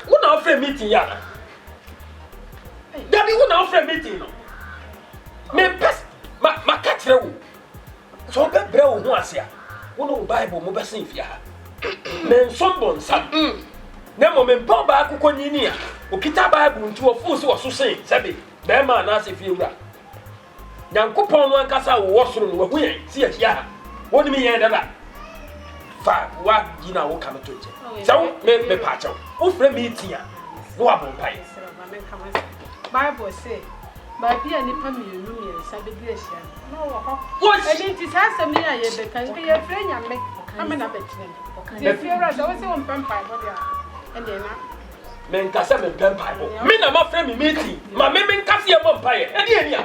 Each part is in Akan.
Who now frame meeting ya? Daddy, who now frame meeting no? Me best ma catch you. So be bro who asia. Who know Bible mo be sin fia. Men sombon sam. Na mo me pa ba akukọ nyini a. Okita Bible nti ofu so so sin sabe. Be ma na se fie wura. Nyankopon no ankasa wo soro no hu yen si ahia. Woni me yen dada. Fa wa gina wo kam to je. So me pa chaw. Wo frame meeting a. No abon pai. Bible say Baby and Nipa Mumi, Sabi Gracia. No, what? I didn't say me, I can be a friend and make coming up at them. The fear us also on Vampire, and then men Cassam and Vampire. Men are my friend meeting. My men Cassia Vampire, and yeah,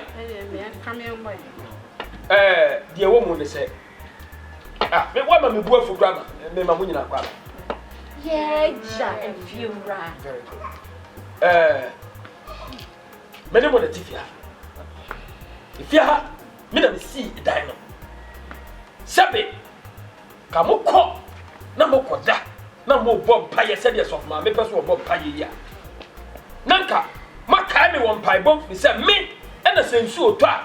come here, my dear woman, they say. Ah, me want me boy for grammar, and me mamma grammar. Yeah, Jack and few right. Very good. Many more than Tifia. If you have, me na me see a diamond. Sabe, kamo ko, na mo koda, na mo bob pie serious of my papers or bob pie ya. Nanka, ma kai me one pie bomb, me say me, and a sensu to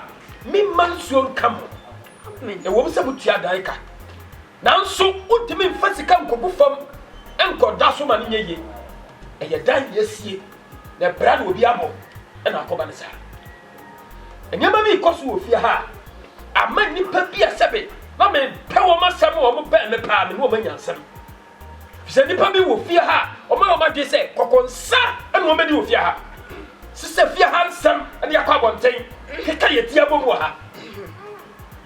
me man soon come. The woman said, Butia Daika. Now, so ultimate fancy come go from and got that so many ye. And you done, yes, ye, the brand will be able. And I come and say, and you may cause you fear her. I might need Peppy a seven. I mean, power my son or bear the palm and woman answer. Said the puppy will fear her, or my mother say, Cocon, sir, and woman will fear her. Sister fear handsome, and your carbon thing. Take a diabo.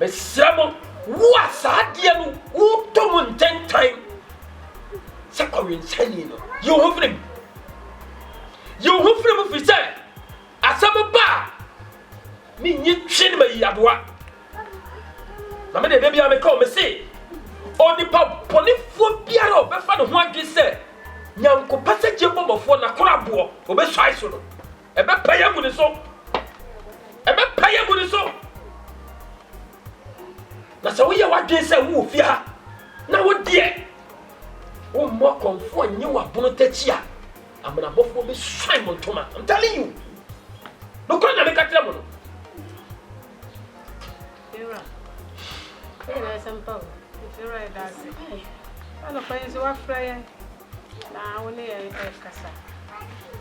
Miss Simon, what's that dear? Who don't 10 times? Second, saying, you have him. You have him if he said. Asaba ba mi nyi twin ma yadoa na me de baby am call me say onipa polifo biara obefa no ho adwe se nyanko passage bomofo na korabo obeswai so no ebe paya mu ni so na se wo ye wadwe se wo fi ha na wo de wo mo konfo nyi wa bono tachi a amana bofo be swai montoma. I'm telling you. No can make a trouble. You're some power. If you're right, that's it. I don't find you are flying. Now, only a cassa.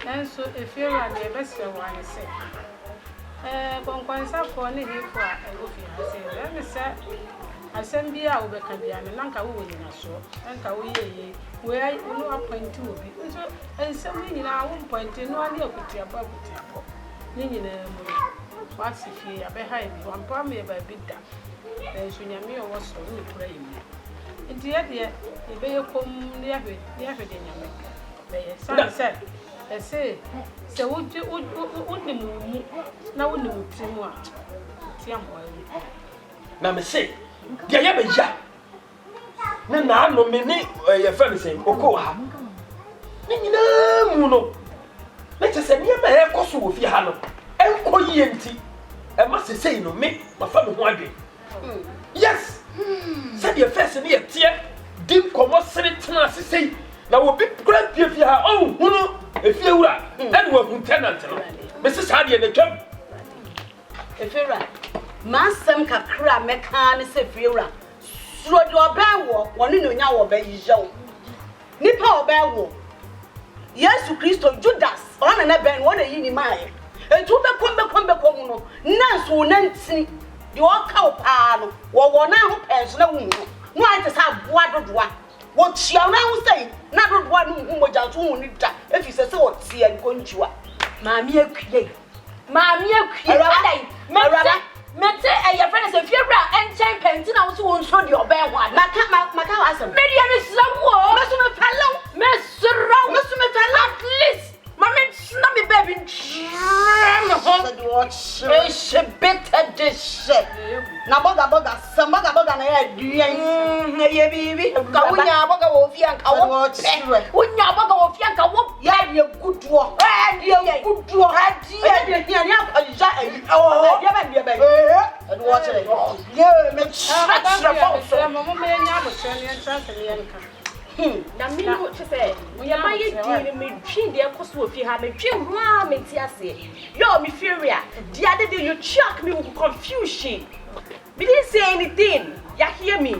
And so, if you're right, the best one is say, Conquansa for any here for a goofy. I say, let me say, I send me out over Cabian and Lanka wood in a show, and Kawi, where you know a point to be. And some in our own point, no idea what you are about. Nini na what's if you are behind you and palm me by bid that. Then soon you may also pray me. In the idea, you may come near it in your make. Son said, I say, so would you move now when you move more? Now, me say, dear Yabeja. Nana, no minute, your friend saying, Okoha. Nina Muno. Let us say, near my hair cost with your hand. And Koyenti. I must say, no, me, my family one day. Yes. Said your face near tear. Dim commodity to say, now will be great if you are oh, if you are, and we're tenant. Mrs. Hardy and the job. If you're right, Master Kakra, mechanic, if you're right. Slow your bell walk, one in your baby show. Nipper bell walk. Yes, Christo Judas, on an event, one in my. And to the combe, Nance will Nancy, your cow pan, or one now pants no woman. Why does have water one? What shall now say? Not one whom was just only if he says so, see and conjure. Mammy, Mammy, Mete, your friends, if you're and chain painting, I was won't show your bad one. Macau, medium is somewhere. Mr. Row, at least. Mammy, snubby baby, it's a better dish. Now, Boga, some Boga, and I had baby. Kawunya Boga will fiank our watch. When your Boga will fiank a whoop, yeah, you good walk. And you good walk. And you watch it. Yeah, make sure. Mama may never tell you and Na me no che say we am ye di me twi de ekoso ofi ha me twi ho a me ti ase yo me furia the other day you shock me with confusion me didn't say anything you hear me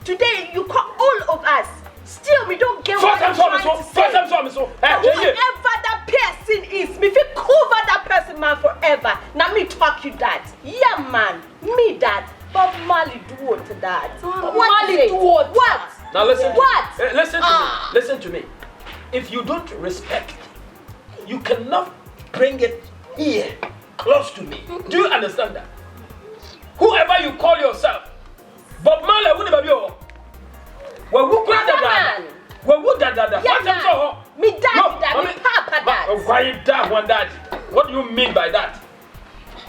today you call all of us still we don't get what I'm trying to say whoever that person is me fit cover that person man forever now me talk you that yeah man me that Bob Marley do what to that Bob Marley do what now listen. What? Listen to me. Listen to me. If you don't respect, you cannot bring it here, close to me. Do you understand that? Whoever you call yourself, Bob Marley wouldn't be your. Well, who could that? Well, who that? Me dad, me papa dad. Why you dad one dad? What do you mean by that?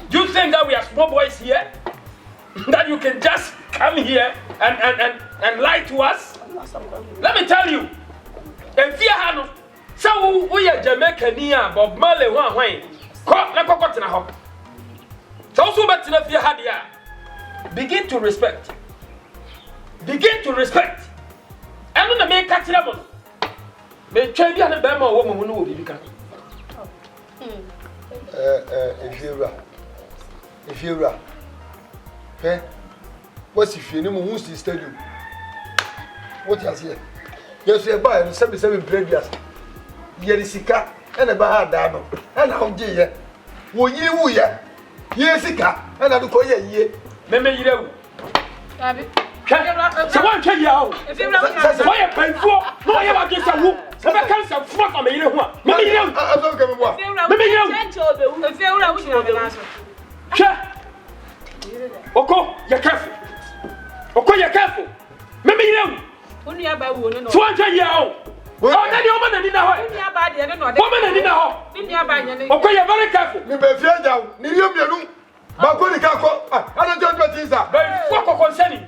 Do you think that we are small boys here? That you can just come here and lie to us? Let me tell you, if you have so we are Jamaican near Bob Marley one way, so if you had here, begin to respect. Begin to respect. And when the man catch them, may try to have a Bama woman who will become. If you're eh? What's if you know who's to tell you? What you say? Yes, you buy and 77 previous. Yerisika and a bad dano. And how do you? Will you? Yesika and I do call ye. Maybe you know. So one tell you how. Why a pain for? Why am I against a whoop? So I can't say fuck on me. You know, maybe you know. I don't give a what. Maybe you know. Oko, you're careful. Oko, you're careful. Maybe you know. Only about one. So I'm telling you. Oh, then you woman in the hall. Woman in the hall. Okay, you're very careful. You may fear down. You but when you can't go, I don't know what is that. By fuck concerning.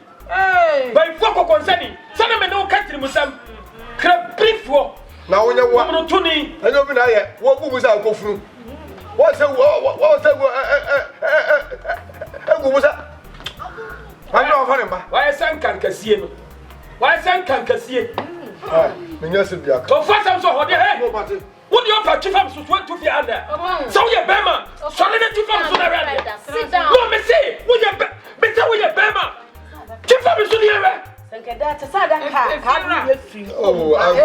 By fuck concerning. Some of them don't catch him with some crab beef. Now, when you want to me, I don't know what was I go through. What's that? What was that? I know how why a son can't see him. Why a son can't see it? So first I'm so hot. Would you offer chief of sweat to be under? So you're Bama. Solidarity from Sudan. Sit down. No, me say, would you better with your Bama? Chief of Sudan. Oh, I'm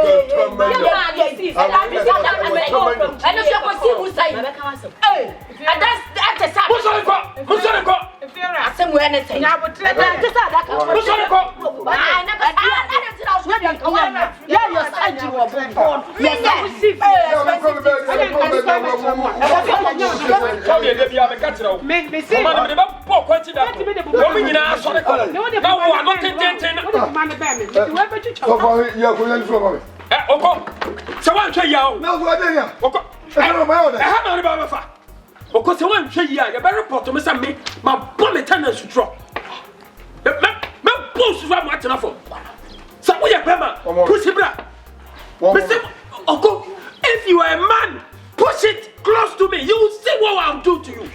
so one try you. No, what are you? I don't know. I have no about my because one try you. You better report to me. Some me, my bomb tenants to drop. My boss is what enough for. So we are Bema. Push it back. Oko, if you are a man, push it close to me. You will see what I'll do to you.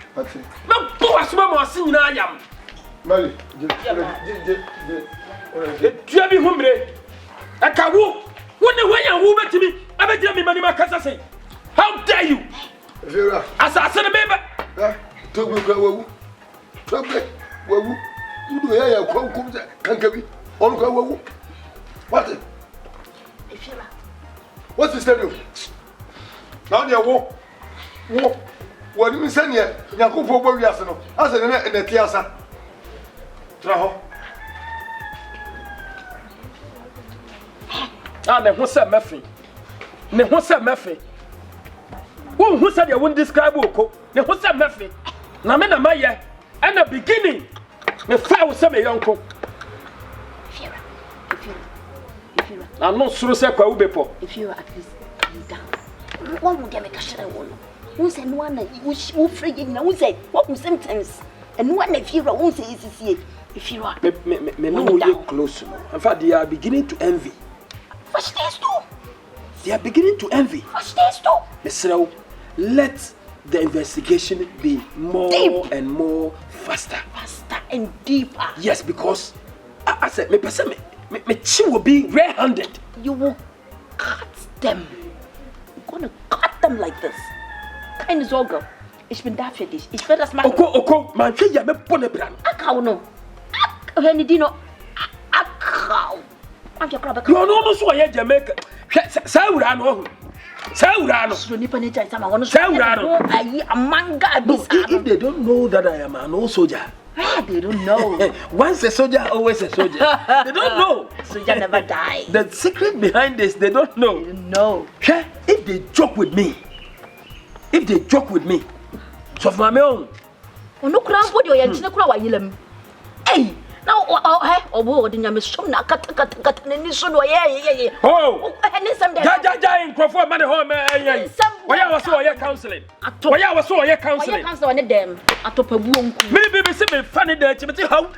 No boss, Mama, singing I am. Mali, tu as vu humble. I can't walk. When the way you move to me, I bet you money my casa say. How dare you? As I said, baby. Took me go. Took me. You do here, come, can't be. All go. What? What's the schedule? Now you walk. What do you send here? Yakupo Boyasano. As in the Tiasa. Traho. Ah, ne ho se mefe. Ne ho se mefe. Who said you won't describe Oko? Ne ho se mefe. Na me na maye. And the beginning. Me fa wo se me yonko. If you I'm not sure say kwa ubepo. If you at least calm down. What would them kashare won? Who say no one who free na who say what symptoms? And one if you won't say is if you are me no you close. In fact they are beginning to envy. What stays too? They are beginning to envy. What stays too? Mr. Let the investigation be more deep and more faster. Faster and deeper. Yes, because I said, me chin will be red-handed. You will cut them. You're gonna cut them like this. Keine Sorge. Ich bin da für dich. Ich werde das machen. Oko, man will ja me pone plan. Akau no. Wenn die no. Akau. You are no so here Jamaica. Saura no. Saura no. So nipa nature sama wono. Saura no. Ayi amanga bisa. If they don't know that I am an old soldier. They don't know. Once a soldier, always a soldier. They don't know. Soldier never die. The secret behind this, they don't know. They don't know. If they joke with me, so for my own. Ono kura mpo de oyanchine kura wa yilem. Hey, now obo odi nyame som na kata nani so no ye. Oh. Eni sam de. Ja in crofo man home eh. Why was so ye counseling? Why was so ye counseling? Why counseling on them? Atopabu onku. Me say me funny there chimeti how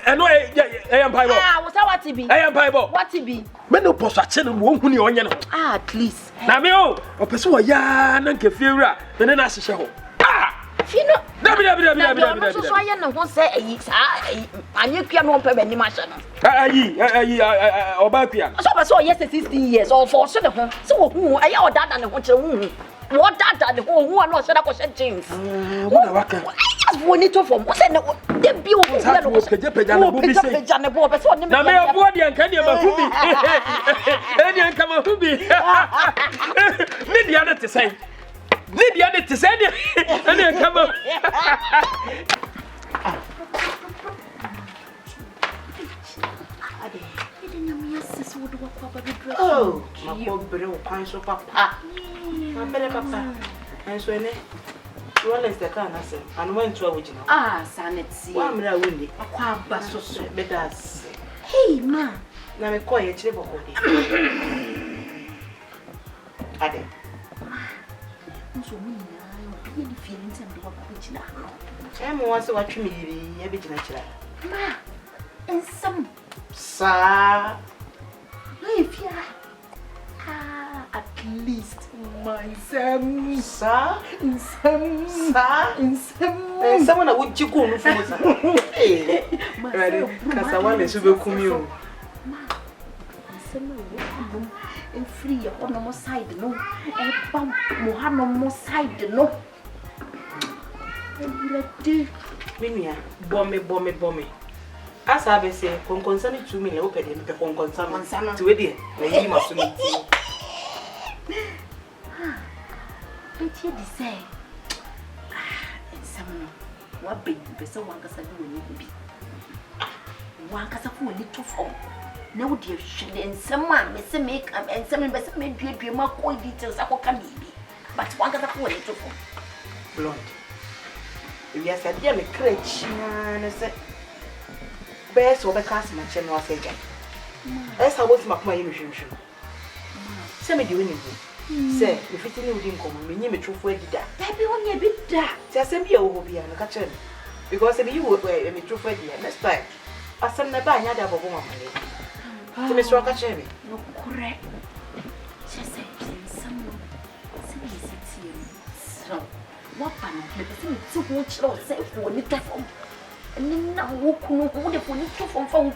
eno I am Bible. Was that what it be? I am Bible. What it be? Me no post ache no wo huni onye no. At least. Na me o person wa ya na nke fiewura me na ahyehe ho. Fino. Dabi. So aye na ho say ayi sa anye kua no mpa bani ma hye no. Ayi obakua. So yes 16 years or for so the ho. So hu aye odada ne ho kire hu. What dada ne ho hu no so da ko hye jeans. Wo na waka. We need to form. What's the be over here? No, pejana bo be so na me obo de anka de ma hubi. Eni anka ma hubi. Ni dia na te sai. Eni anka ma. Oh, my poor bro, pan so papa. My better papa. And so one is the kind of thing, and went to a original. Sanity. One minute windy. A quab basso better. Hey, ma. Now, me call you triple body. Ade. So, me now, feelings and do a pitch now. I'm once a watch me, every natural. Ma, and some. Sir. If ya. At least my son, sir, someone I would you go no for hey, because I want to be coming. And free on no more side, no, and bump no more side, no. Minia, bombe. As I be say, concern 2 million open in the concern to it. Lady must meet you. But you say, some what big person one can be. One can afford little form. No, dear, and someone may make and some best may be more coy details. I can be, but one can afford little form. Blonde. Yes, I dear me crutch, and I said, best over cast my channel was again. That's how what's my mission. Send me doing it. Say, if it's in the income, we need me to for it. Baby, only a bit that. Just send me over here and catch him. Because if you would wear a true for it, next time, I send my buy another woman. To Miss Rockachemi. No, correct. Just say, someone sits here. So, what fun? To watch or say for little form. And then now, who could have only two from phone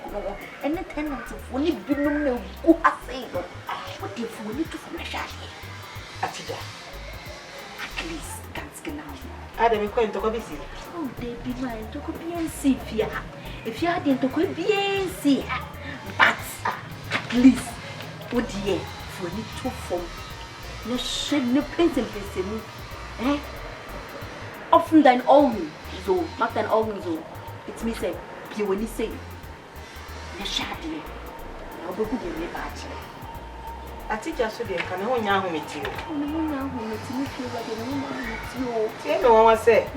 and the tenants of only Binum who are saying, what if we need to from a shadow? At least, that's good now. I don't going to go busy. Oh, they be mine to be and see if you hadn't to go be and see. But at least, would ye for little form? No shame, no paint and person, eh? Often thine own, so, not thine own, so. It's me say, you when you say, the shadow. I'll be good in the batch. I teach us today, can I own your with you? You know what I say?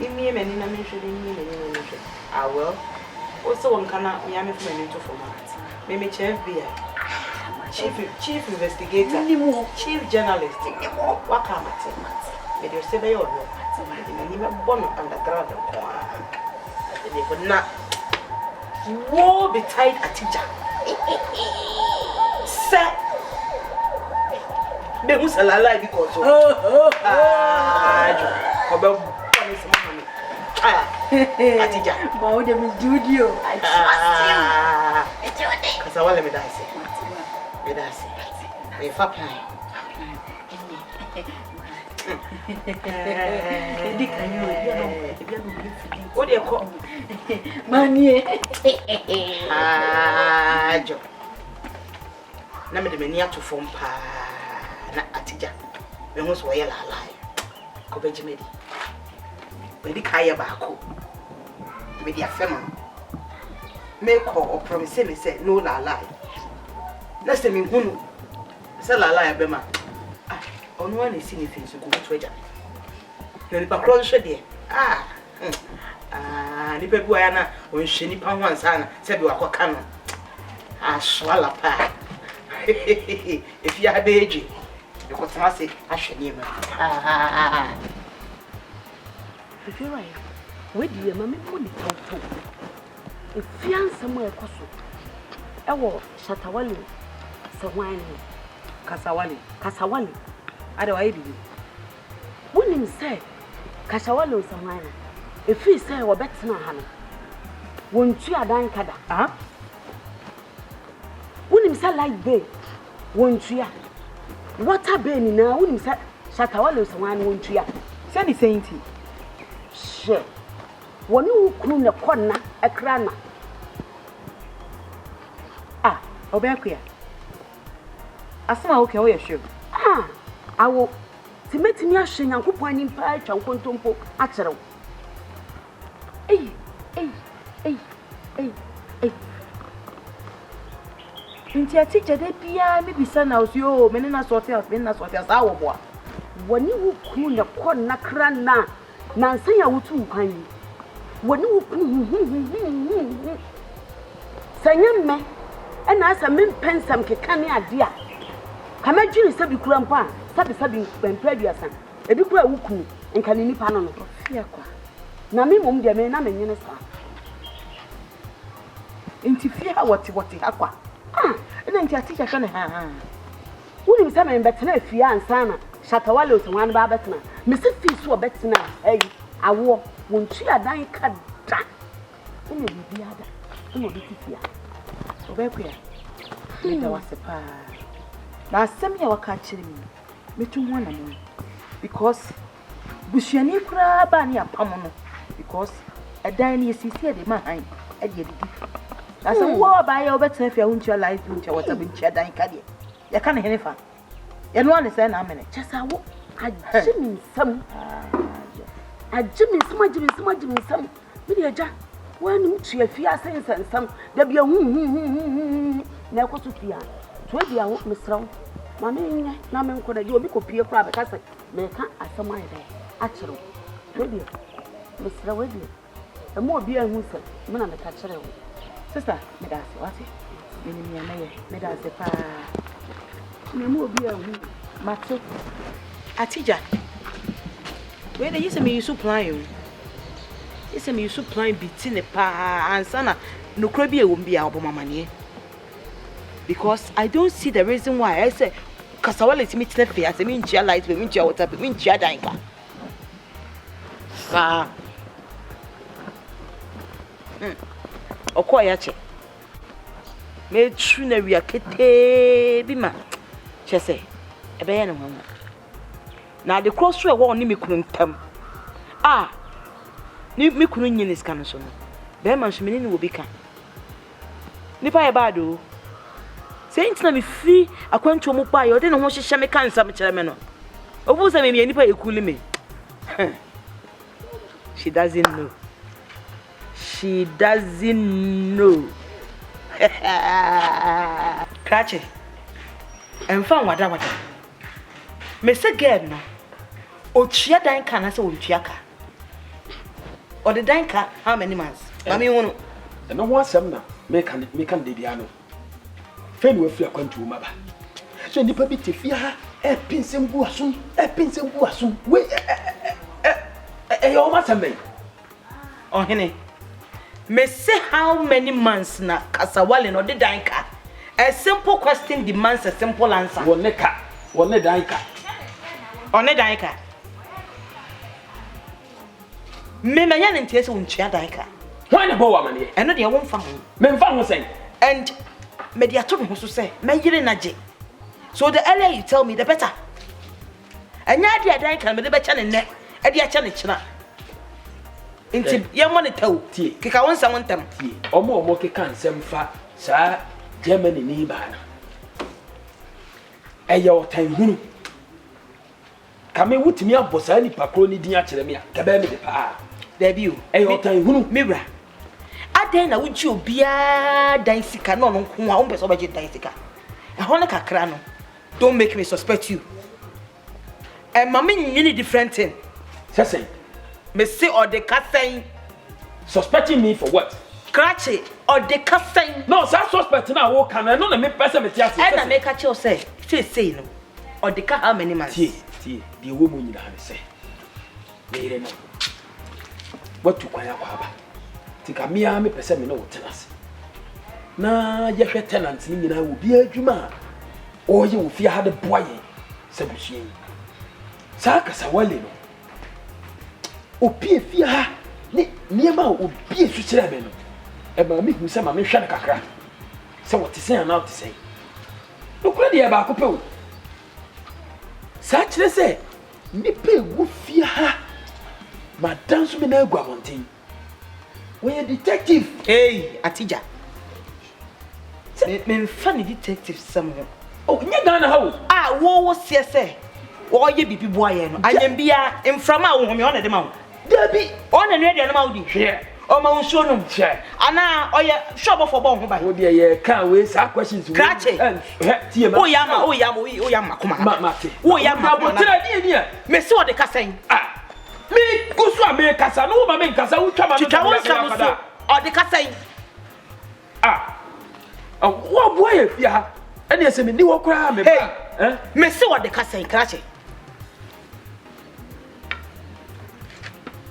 In me, and in a mission, in me, I will. Also, one cannot be a man to format. Maybe Chef Beer, Chief Investigator, Chief Journalist, what can I say? May you say, they all know. Born underground. They would not. Woe betide a teacher. Sir, they must allow because Atija. But them is Judio. I trust you. Cause I want me dance. Me dance. Me fa plan. What do you call? Manie. Jo. Na me de mani ato fom pa na Atija. Me ho so ye la la. Ko beji me di. Me di kaya ba ko. Me di afema. Me ko o promise me say no la la. Na se me hunu. Se la la ya be ma. Ah, onu wa na si ni fin so ko to eja. Na ni pa kro so de. Ni pe bu aya na o nhwe ni pa ho ansa na se be wa ko ka no. Swala pa. If you have age, you could say, I should name If you're right, where do you mammy put it out? If you are somewhere, I will Shatawali, Sawani, Casawali, otherwise, wouldn't him say Casawali or Sawani? If he say, or better not, Hannah, won't you a dying cada? Wouldn't him say like they won't you? What a baby now, wouldn't him say Shatawali, Sawani, won't you? Send the saint. Sure. When you croon a corner, a crana. Obequia. I saw okay, we are sure. I will submit me a shing and coupon in patch and contumpo actual. Hey. Into a teacher, they pia, maybe son house, yo, menina sorters, menina sorters, our boy. When you croon a corner, crana. Nancy, I would too kind. When you say, me, and as a min pen some canny idea. Come at you, Sabi Grandpa, Sabi when previous, a big boy who and can any panel of fear. Nami won't be a man, I'm a minister. Interfere what the aqua. And then your teacher can have. Wouldn't some better if you and Sana, Shatawalo to one Babatna. Mr. Fish were better now. Hey, I walk won't you a dying cat. Who will be the other? Who will be here? Obequia. There was a pa. Now, send me our catching me to one and because Bushani crab and your pamono. Because a dying is here, the man. That's a war by your better if you won't your life, which I was a bit cheddar and caddy. You can't hear anything. You know, understand how many. Just I walk. I Jimmy some. I Jimmy some. Media Jack. When you see a fear sense and some, there be a never to fear. 20 I won't miss round. Mammy, Naman could I do a big copy of crab because they can't ask some idea. Actually, 20 Miss Rawedi. The more beer who said, man, the catcher. Sister, Medas, what's it? Medas, the pa. No more beer who. Matsu. Atija. Where they used to me, you supply you. It's a me, you supply between the pa and sana. No crabby won't be our money. Because I don't see the reason why I say, Casawal is me to the as a mean chair light, we mean chair, what's up, mean chair dinker. O quiet. Made true, we are kete, be man. She say, a bayan woman. Now the crossroad won't me couldn't come. Me couldn't yin this cannon. Bearman Shimini will become. Nipa Bado. Saints let me free a quantum of buy or didn't want to shame a cancer, Mr. Or was I maybe any pay cool me? She doesn't know. She doesn't know. Cratchy. And found what I want. Mr. Gardner. O chia danka na se o chiaka. O the danka how many months? Mami wonu. E no ho asem na me kan de bia no. Fe no afia kwantu maba. So nipa bi te fia ha e pinsem gu asum. We yo masem be. Oh hene. Me say how many months na Kasawale no the danka? A simple question demands a simple answer. Wonne danka. One danka. me manya ne ntie se wontua dan ka Why na bo amane? eno de won fa ho Me mfa ho sen. and me de ato me ho so say me yire na je so the earlier you tell me the better anya de dan ka me de be cha ne ne e de acha ne china nti ye mo ne taw Tie. keka won sa won tam Tie. Omo keka nsem fa sa Germany ni ba na. Eyo tan hunu. Kame wutimi abosa ni pakro ni din a kire me a. Kaba me de pa. there be o Eyo tan hunu. mebra adan na wuji obia dan sika no no nko a won pese obaje dan sika e ho ne kakra no don't make me suspect you and mama nyini different thing Say. me say or the kasen Suspecting me for what? krache or the kasen No, so suspect na wo kan no na me pese me tia and na make catch you say no or the ka how many months tie de wo mu nyina ne se me ire no what to kwaya kwa ba tika me a me pese me no wo tenase na ye hwe tenant ni nyina wo bi adwuma o ye wo fi ha de boye se busuye sa kasa wale no opie fi ha ni niema opie su kire me no e ma me hu se ma me hwe ne kakra se wo tisen na wo tisen no kura de ba ko pe wo sa kire se nipa egu fi ha madam so me na egu abonten we a detective hey atija me funny detective someone oh nya Ghana ha wo ah wo sie say wo ye bibi boaye no anyem bia emframa wo home on de ma wo Debbie on na nwe de na ma wo di hwe o ma wo so no hwe ana oye shop for bon ho ba wo de ye kan we sa questions we Krache. tie ma o yama kuma ma te wo yama bo tira di ni me se o de kasen ah me go so me kasa no ma me kasa wo twa ma no twa won sa mo so o de kasen ah wo boy e fi ha ene se me ni wo kura me ba me se o de kasen krache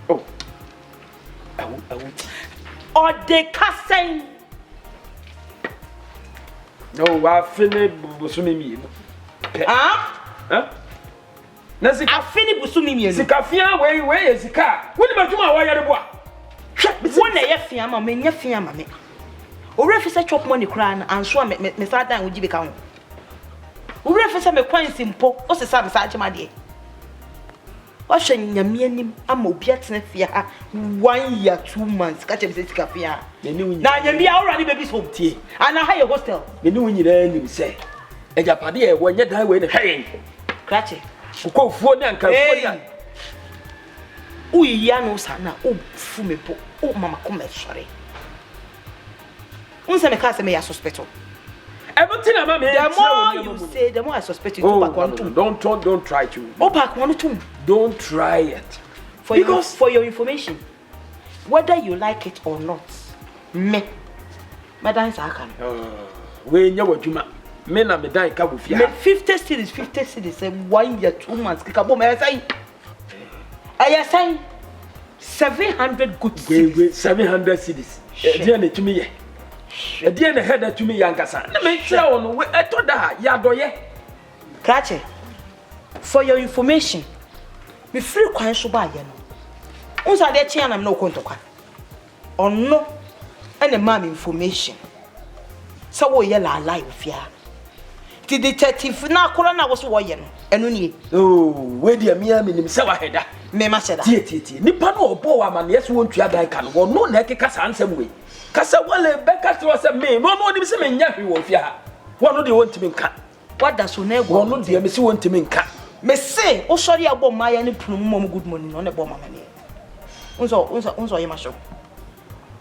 oh o de kasen no wa fini busumi mi na sika afini busumi mi enu sika fia we sika woni badwuma wa yare boa won na ye fia ma me nya fia ma me o refi se chop money kra na anso me sa dan oji be ka ho o refi se me kwansi mpo o se sa me sa chema de o hwe nyame anim ama obi atena fia ha 1 year 2 months ka chem se sika fia na nyame a ora ni baby so tie ana ha ye hostel me ni wonyira nim se ejapade e wo nya dan we ne hwen krache ko fuo ne anka fuo ya uyi ya no sana o fu me po o mama ko me sore unse me ka se me ya suspecto everything am me the more you say the more I suspect you to back one too don't try to o back one too don't try it for your information whether you like it or not me madam sakan we nya wadwuma me na me dan ka bo fia me 50 cities 1 year 2 months kika bo me say say 700 good cities 700 cities dia na tumi ye dia na head tumi yankasa na me tira won we etoda ya doye krache for your information me free kwan so ba ye no unsa de chia na me no kontokwa onno ene ma me information so wo ye la live fia the detective na akora na wo so wo ye no eno nie oh we dia me nim se wa heda me ma seda tie nipa no obo wa ma ne so won tua dan ka no no na ekeka sansem we kasa wale beka to se me no nim se me nya hwe wo fia wono de wontimi nka wada so na ego wono de me se wontimi nka me say o sori agbo ma ya ne punu mom good morning no ne bo mama ne unso ye ma show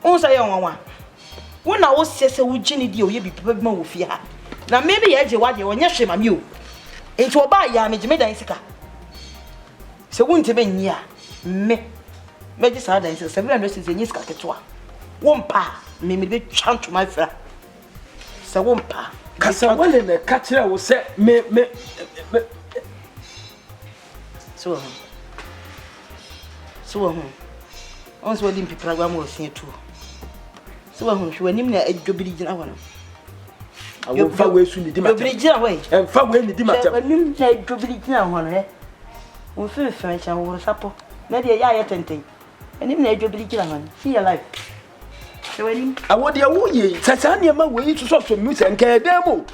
unso ye wanwa wona wo sese wo gini di o ye bi papa bi ma wo fia ha na maybe ye je wade wonye hwe ma mi o enti oba ya me gime dan sika se wonte be nyi a me ji sa dan sika 700 sika nyi sika ketwa wompa me be twanto my fra se wompa kasa wale na ka kire wo se me so on so dim program wo sin tu so hwe nim na adwobiri gina ho no awo fa we su ni di matem adwobiri gina ho e fa we ni di matem nim na adwobiri gina ho no he wo fe cha wo sapo na de ya tenten And even if you believe in see your life. So when I want the away, Tatania, my way to sort of music and care demo.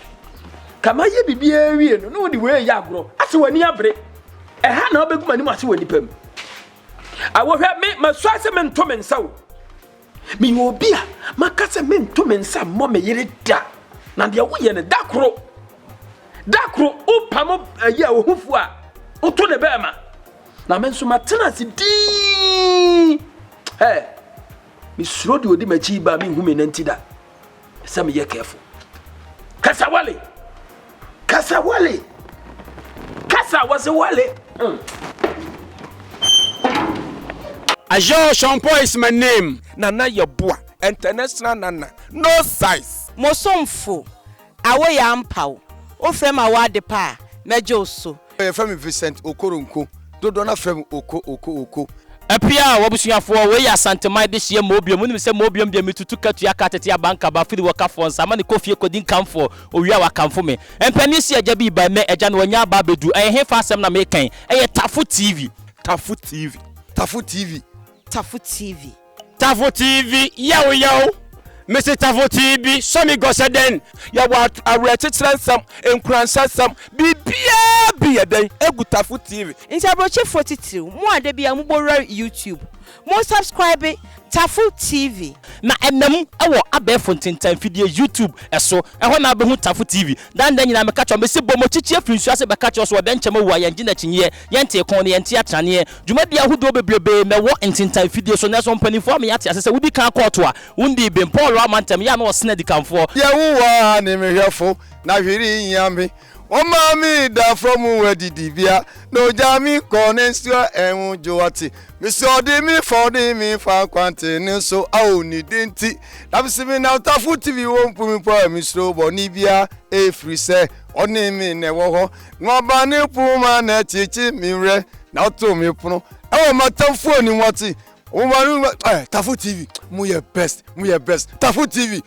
Come I be beer, no the way Yagro. As when you break, a hand no big money must win the pem. I will have made my swassaman Tom and so. Me will be my cousin men Tom and some mommy yet. Now the away and a dark row. Dark row, oh, pam up a year or hoofwa. Oh, to the Burma. Now, men so my tenants, hey, Miss Rodi would be chiba me whom in Antida. Some year careful. Casawale. Kasa was a wale. Ajo Shampoo is my name. Nana your boy. International Nana. No size. Mosomfo. Awe ya mpaw. O frem awa de pa. Mejo so. Frem Vincent Okoronko. Do not frem Oko. Apia wabusuafo we ya santemai de hie mobium munim se mobium de metutu katu akatete abanka ba fidi waka fo nsa ma ne kofie kodin kamfo owia wakamfo me empani si agya bi ba me agya no nya ba bedu he fa asem na me kan Tafu TV yo Mr. Tafu TV show me go seden ya wa aretetre sam enkransa sam bibia den egu Tafu TV Inti abroche 42 mo ade bia mo borrow YouTube mo subscribe Tafu TV na enam ewo abefo ntentan fidie YouTube eso eho na abehu Tafu TV dan nyina me kacho me se bomo chichi afinsu ase be kacho so den chema wa yanje na chinye yente kon ne yente atrane dwumadi ahudo bebrebe me wo ntentan fidie so na so mpanifo me yate ase se wudi kan court a wundi be Paul Amantem ya na osena dikamfo ye wuwa ne mehwefo na hwiri nyame Omami da from wedidibia no jami konensio enwu joati misodi mi fodi mi fa kwante ni so awoni denti labisimi na Tafu TV won pumi po mi so boni bia e free se oni mi ne wo ho no ba ni puma na chichi mi re na to mi puno e wo matamfu oni wati o ma Tafu TV mu ye best Tafu TV